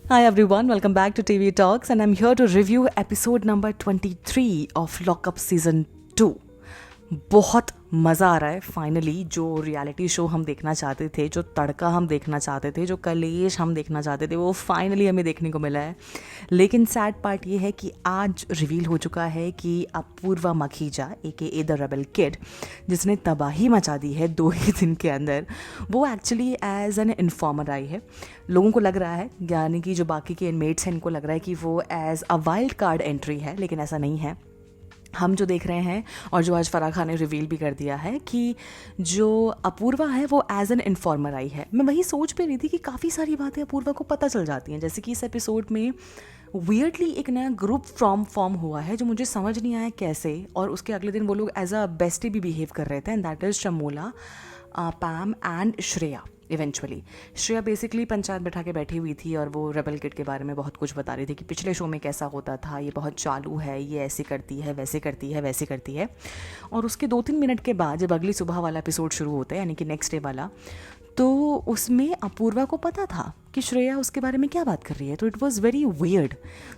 Hi everyone, welcome back to TV Talks, and I'm here to review episode number 23 of Lockup Season 2. बहुत मज़ा आ रहा है finally. जो reality show हम देखना चाहते थे, जो तड़का हम देखना चाहते थे, जो कलेश हम देखना चाहते थे, वो फाइनली हमें देखने को मिला है। लेकिन सैड पार्ट ये है कि आज रिवील हो चुका है कि Apoorva Makhija AKA the rebel kid, जिसने तबाही मचा दी है 2 ही दिन के अंदर, वो एक्चुअली एज एन इन्फॉर्मर आई है। लोगों को लग रहा है, यानी कि जो बाकी के इनमेट्स हैं, इनको लग रहा है कि वो as a wild card entry है, लेकिन ऐसा नहीं है। हम जो देख रहे हैं और जो आज फराह खान ने रिवील भी कर दिया है कि जो अपूर्वा है वो एज एन इन्फॉर्मर आई है। मैं वही सोच पे रही थी कि काफ़ी सारी बातें अपूर्वा को पता चल जाती हैं, जैसे कि इस एपिसोड में वियर्डली एक नया ग्रुप फॉर्म हुआ है जो मुझे समझ नहीं आया कैसे, और उसके अगले दिन वो लोग एज अ बेस्टी भी बिहेव कर रहे थे, and that is Shamola, Pam and Shreya. Eventually Shreya basically panchayat बैठा के बैठी हुई थी और वो रेबल किड के बारे में बहुत कुछ बता रही थी कि पिछले शो में कैसा होता था, ये बहुत चालू है, ये ऐसे करती है, वैसे करती है, वैसे करती है। और उसके 2-3 मिनट के बाद जब अगली सुबह वाला एपिसोड शुरू होता है, यानी कि नेक्स्ट डे वाला, तो उसमें अपूर्वा को पता था कि श्रेया उसके बारे में क्या बात कर रही है। तो इट वॉज़ वेरी वियर्ड।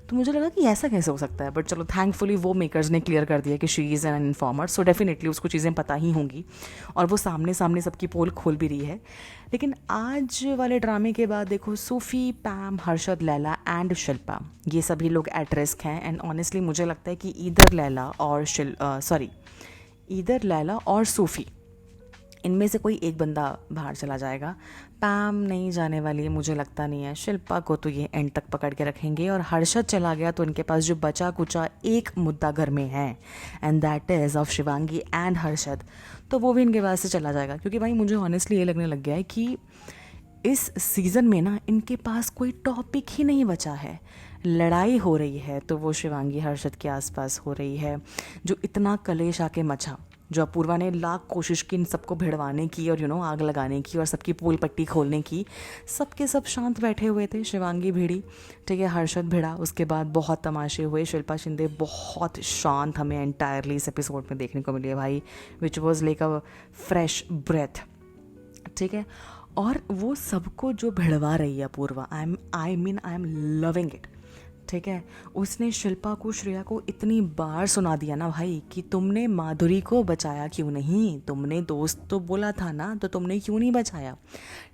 तो मुझे लगा कि ऐसा कैसे हो सकता है, बट चलो थैंकफुली वो मेकर्स ने क्लियर कर दिया कि she is an informer, so definitely उसको चीज़ें पता ही होंगी, और वो सामने सामने सबकी पोल खोल भी रही है। लेकिन आज वाले ड्रामे के बाद देखो, सूफ़ी, पैम, हर्षद, लैला एंड शिल्पा, ये सभी लोग एट रिस्क हैं। एंड ऑनेस्टली मुझे लगता है कि ईदर लैला और सूफ़ी, इनमें से कोई एक बंदा बाहर चला जाएगा। पैम नहीं जाने वाली है, मुझे लगता नहीं है। शिल्पा को तो ये एंड तक पकड़ के रखेंगे, और हर्षद चला गया तो इनके पास जो बचा कुचा एक मुद्दा घर में है, and that is of Shivangi and Harshad, तो वो भी इनके पास से चला जाएगा। क्योंकि भाई मुझे ऑनेस्टली ये लगने लग गया है कि इस सीज़न में ना इनके पास कोई टॉपिक ही नहीं बचा है। लड़ाई हो रही है तो वो शिवांगी हर्षद के आसपास हो रही है। जो इतना कलेश आके मचा, जो अपूर्वा ने लाख कोशिश की इन सबको भिड़वाने की और आग लगाने की और सबकी पोल पट्टी खोलने की, सबके सब शांत बैठे हुए थे। शिवांगी भिड़ी, ठीक है, हर्षद भिड़ा, उसके बाद बहुत तमाशे हुए। शिल्पा शिंदे बहुत शांत हमें एंटायरली इस एपिसोड में देखने को मिली है भाई, which was like a fresh breath, ठीक है। और वो सबको जो भिड़वा रही है Apoorva, I am loving it, ठीक है। उसने शिल्पा को, श्रेया को इतनी बार सुना दिया ना भाई कि तुमने माधुरी को बचाया क्यों नहीं, तुमने दोस्त तो बोला था ना, तो तुमने क्यों नहीं बचाया,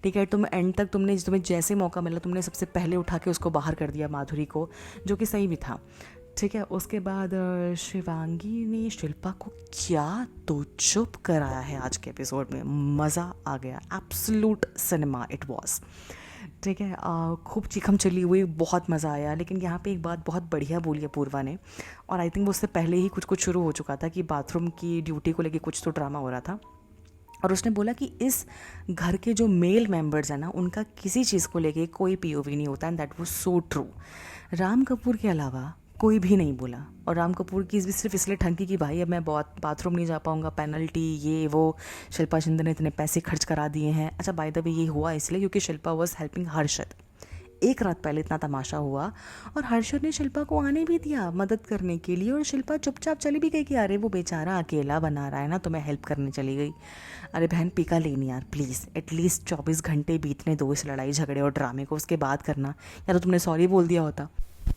ठीक है। तुम एंड तक तुम्हें जैसे मौका मिला तुमने सबसे पहले उठा के उसको बाहर कर दिया, माधुरी को, जो कि सही भी था, ठीक है। उसके बाद शिवांगी ने शिल्पा को क्या तो चुप कराया है आज के एपिसोड में, मज़ा आ गया, एब्सोल्यूट सिनेमा इट वॉज, ठीक है। खूब चीखम चिल्ली हुई, बहुत मज़ा आया। लेकिन यहाँ पे एक बात बहुत बढ़िया बोली है पूर्वा ने, और आई थिंक वो उससे पहले ही कुछ शुरू हो चुका था कि बाथरूम की ड्यूटी को लेके कुछ तो ड्रामा हो रहा था, और उसने बोला कि इस घर के जो मेल मेंबर्स हैं ना, उनका किसी चीज़ को लेके कोई POV नहीं होता, and that was so true. Ram Kapoor के अलावा कोई भी नहीं बोला, और राम कपूर की भी सिर्फ इसलिए ठंकी कि भाई अब मैं बाथरूम नहीं जा पाऊँगा, पेनल्टी, ये वो, शिल्पा शिंदे ने इतने पैसे खर्च करा दिए हैं। अच्छा, बाय द वे ये हुआ इसलिए क्योंकि शिल्पा वॉज हेल्पिंग हर्षद। एक रात पहले इतना तमाशा हुआ और हर्षद ने शिल्पा को आने भी दिया मदद करने के लिए, और शिल्पा चुपचाप चली भी गई कि अरे वो बेचारा अकेला बना रहा है ना, तो मैं हेल्प करने चली गई। अरे बहन, पीका लेनी यार प्लीज़, एटलीस्ट 24 घंटे बीतने दो इस लड़ाई झगड़े और ड्रामे को, उसके बाद करना। या तो तुमने सॉरी बोल दिया होता,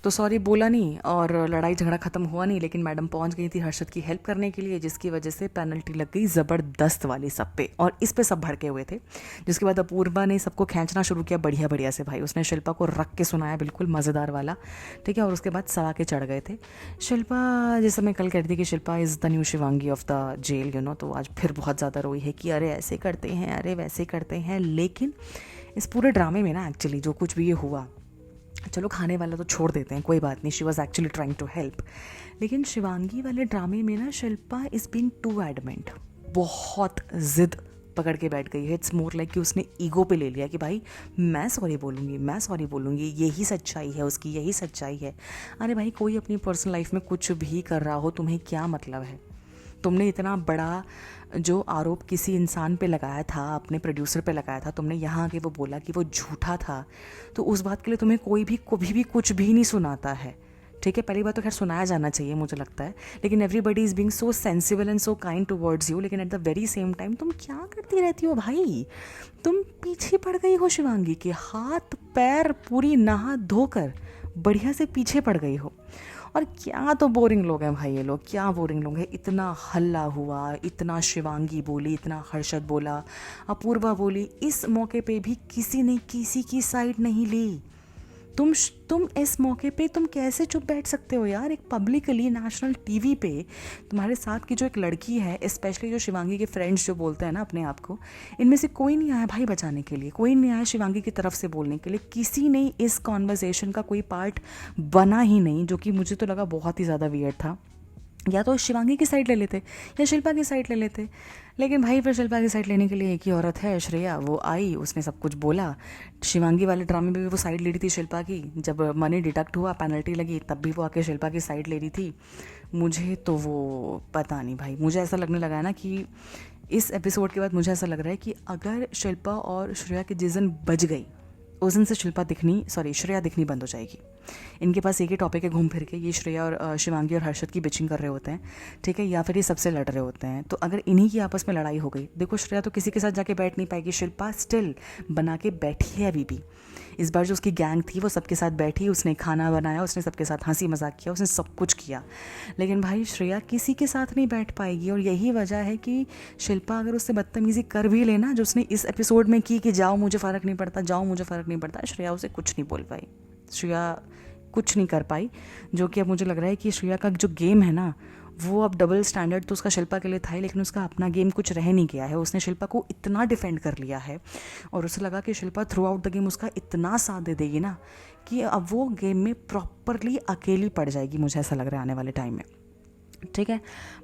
तो सॉरी बोला नहीं और लड़ाई झगड़ा ख़त्म हुआ नहीं, लेकिन मैडम पहुंच गई थी हर्षद की हेल्प करने के लिए, जिसकी वजह से पेनल्टी लग गई ज़बरदस्त वाली सब पे, और इस पे सब भड़के हुए थे। जिसके बाद अपूर्वा ने सबको खींचना शुरू किया बढ़िया बढ़िया से भाई, उसने शिल्पा को रख के सुनाया बिल्कुल मज़ेदार वाला, ठीक है। और उसके बाद सड़ा के चढ़ गए थे। शिल्पा, जैसे मैं कल कहती थी कि Shilpa is the new Shivangi of the jail, तो आज फिर बहुत ज़्यादा रोई है कि अरे ऐसे करते हैं, अरे वैसे करते हैं। लेकिन इस पूरे ड्रामे में ना एक्चुअली जो कुछ भी ये हुआ, चलो खाने वाला तो छोड़ देते हैं, कोई बात नहीं, she was actually trying to help. लेकिन शिवांगी वाले ड्रामे में ना Shilpa is being too adamant, बहुत ज़िद पकड़ के बैठ गई है। इट्स मोर लाइक कि उसने ईगो पे ले लिया कि भाई मैं सॉरी बोलूँगी, यही सच्चाई है उसकी, यही सच्चाई है। अरे भाई, कोई अपनी पर्सनल लाइफ में कुछ भी कर रहा हो, तुम्हें क्या मतलब है। तुमने इतना बड़ा जो आरोप किसी इंसान पे लगाया था, अपने प्रोड्यूसर पे लगाया था, तुमने यहाँ आके वो बोला कि वो झूठा था, तो उस बात के लिए तुम्हें कोई भी कभी भी कुछ भी नहीं सुनाता है, ठीक है, पहली बात तो खैर सुनाया जाना चाहिए मुझे लगता है, लेकिन everybody is being so sensible and so kind towards you, लेकिन at the very same time तुम क्या करती रहती हो भाई? तुम पीछे पड़ गई हो शिवांगी के, हाथ पैर पूरी नहा धोकर बढ़िया से पीछे पड़ गई हो। और क्या तो बोरिंग लोग हैं भाई ये लोग, क्या बोरिंग लोग हैं। इतना हल्ला हुआ, इतना शिवांगी बोली, इतना हर्षद बोला, अपूर्वा बोली, इस मौके पे भी किसी ने किसी की साइड नहीं ली। तुम इस मौके पे तुम कैसे चुप बैठ सकते हो यार? एक पब्लिकली नेशनल टीवी पे तुम्हारे साथ की जो एक लड़की है, स्पेशली जो शिवांगी के फ्रेंड्स जो बोलते हैं ना अपने आप को, इनमें से कोई नहीं आया भाई बचाने के लिए, कोई नहीं आया शिवांगी की तरफ से बोलने के लिए, किसी ने इस कॉन्वर्सेशन का कोई पार्ट बना ही नहीं, जो कि मुझे तो लगा बहुत ही ज़्यादा वियर्ड था। या तो शिवांगी की साइड ले लेते या शिल्पा की साइड ले लेते, लेकिन भाई फिर शिल्पा की साइड लेने के लिए एक ही औरत है, श्रेया, वो आई, उसने सब कुछ बोला। शिवांगी वाले ड्रामे में भी वो साइड ले रही थी शिल्पा की, जब मनी डिडक्ट हुआ, पेनल्टी लगी, तब भी वो आके शिल्पा की साइड ले रही थी। मुझे तो वो पता नहीं भाई, मुझे ऐसा लगने लगा है ना कि इस एपिसोड के बाद मुझे ऐसा लग रहा है कि अगर शिल्पा और श्रेया की जिस दिन बज गई, उस दिन से श्रेया दिखनी बंद हो जाएगी। इनके पास एक ही टॉपिक है घूम फिर के, ये श्रेया और शिवांगी और हर्षद की बिचिंग कर रहे होते हैं, ठीक है, या फिर ये सबसे लड़ रहे होते हैं। तो अगर इन्हीं की आपस में लड़ाई हो गई, देखो श्रेया तो किसी के साथ जाके बैठ नहीं पाएगी, शिल्पा स्टिल बना के बैठी है अभी भी। इस बार जो उसकी गैंग थी वो सबके साथ बैठी, उसने खाना बनाया, उसने सबके साथ हंसी मजाक किया, उसने सब कुछ किया, लेकिन भाई श्रेया किसी के साथ नहीं बैठ पाएगी। और यही वजह है कि शिल्पा अगर उससे बदतमीज़ी कर भी लेना, जो उसने इस एपिसोड में की कि जाओ मुझे फ़र्क नहीं पड़ता, जाओ मुझे फ़र्क नहीं पड़ता, श्रेया उसे कुछ नहीं बोल पाई, श्रेया कुछ नहीं कर पाई। जो कि अब मुझे लग रहा है कि श्रेया का जो गेम है ना, वो अब डबल स्टैंडर्ड तो उसका शिल्पा के लिए था ही, लेकिन उसका अपना गेम कुछ रह नहीं गया है। उसने शिल्पा को इतना डिफेंड कर लिया है और उसे लगा कि Shilpa through out the game उसका इतना साथ दे देगी ना कि अब वो गेम में प्रॉपरली अकेली पड़ जाएगी, मुझे ऐसा लग रहा है आने वाले टाइम में, ठीक है।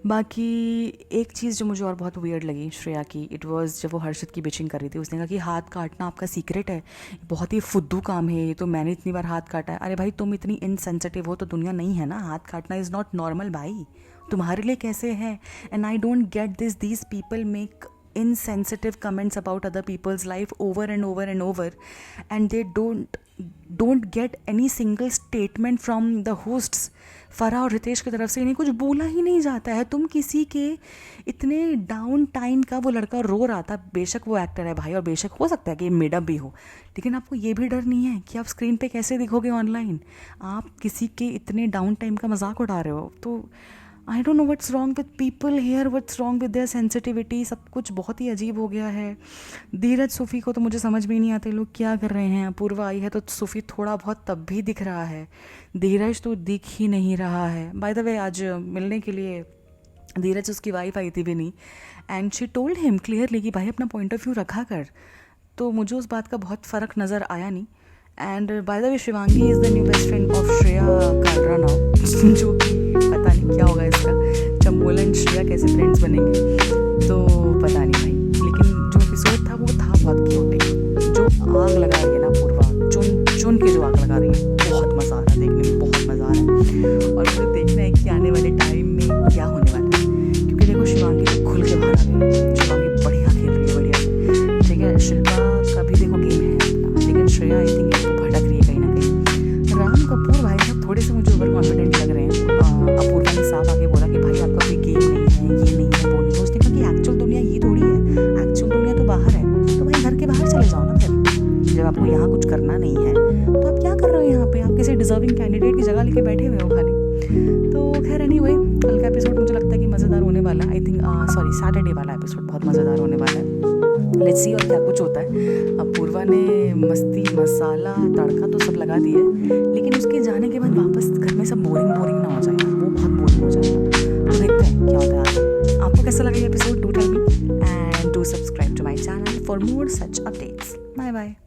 बाकी एक चीज़ जो मुझे और बहुत वियर्ड लगी श्रेया की, इट वाज जब वो हर्षद की बिचिंग कर रही थी, उसने कहा कि हाथ काटना आपका सीक्रेट है, बहुत ही फुद्दू काम है ये, तो मैंने इतनी बार हाथ काटा है। अरे भाई तुम इतनी इनसेंसिटिव हो तो दुनिया नहीं है ना, हाथ काटना इज़ नॉट नॉर्मल भाई, तुम्हारे लिए कैसे है? And I don't get these people make insensitive comments about other people's life over and over and over, and they don't get any single statement from the hosts फरा और रितेश की तरफ से। इन्हें कुछ बोला ही नहीं जाता है। तुम किसी के इतने डाउन टाइम का, वो लड़का रो रहा था, बेशक वो एक्टर है भाई और बेशक हो सकता है कि मेडअप भी हो, लेकिन आपको ये भी डर नहीं है कि आप स्क्रीन पे कैसे दिखोगे ऑनलाइन। आप किसी के इतने डाउन टाइम का मजाक उड़ा रहे हो, तो I don't know what's wrong with people here, what's wrong with their sensitivity. सब कुछ बहुत ही अजीब हो गया है। धीरज सोफ़ी को तो मुझे समझ में नहीं आते लोग क्या कर रहे हैं। अपूर्वा आई है तो सोफ़ी थोड़ा बहुत तब भी दिख रहा है, धीरज तो दिख ही नहीं रहा है। बाय द वे आज मिलने के लिए धीरज उसकी वाइफ आई थी भी नहीं, and she told him clearly कि भाई अपना पॉइंट ऑफ व्यू रखा कर, तो मुझे उस बात का बहुत फ़र्क नज़र आया नहीं। And by the way Shivangi is the new best friend of Shreya Kalra now, जो कि पता नहीं क्या होगा इसका, चंबोला एंड श्रेया कैसे फ्रेंड्स बनेंगे तो पता नहीं भाई। लेकिन जो एपिसोड था वो था बहुत क्यूट, जो आग लगा रही है ना पूर्वा, चुन के जो आग लगा रही है, बहुत मज़ा आ रहा है देखने में, बहुत मज़ा आ रहा है। और मुझे देखना है कि आने वाले टाइम में क्या होने वाला है, क्योंकि देखो शिवांगी तो खुल के बाहर आ गई है, शिवांगी बढ़िया खेल रही है, बढ़िया से, ठीक है। शिल्पा का भी देखो गेम है अपना, लेकिन श्रेया आई थिंक भटक रही है कहीं ना कहीं। राम कपूर भाई साहब थोड़े से मुझे ओवर कॉन्फिडेंट लग रहे हैं। अपूर्वा ने साफ आके बोला कि भाई आपका कोई गेम नहीं है, ये नहीं है, वो नहीं है। उसने कहा कि एक्चुअल दुनिया ये थोड़ी है, एक्चुअल दुनिया तो बाहर है, तो भाई घर के बाहर चले जाओ ना फिर। जब आपको यहाँ कुछ करना नहीं है तो आप क्या कर रहे हो यहाँ पे? आप किसी डिजर्विंग कैंडिडेट की जगह लेके बैठे हुए हो खाली। तो खैर एनीवे, कल का एपिसोड मुझे लगता है कि मज़ेदार होने वाला है। आई थिंक सैटरडे वाला एपिसोड बहुत मज़ेदार होने वाला है। लेट्स सी और क्या कुछ होता है। अपूर्वा ने मस्ती मसाला तड़का तो सब लगा दिया है, लेकिन उसके जाने के बाद वापस घर में सब बोरिंग ना हो जाएगा, वो बहुत बोरिंग हो जाएगा। तो देखते हैं क्या होता है आगे। आपको कैसा लगा ये episode? Do tell me and do subscribe to my channel for more such updates. Bye bye.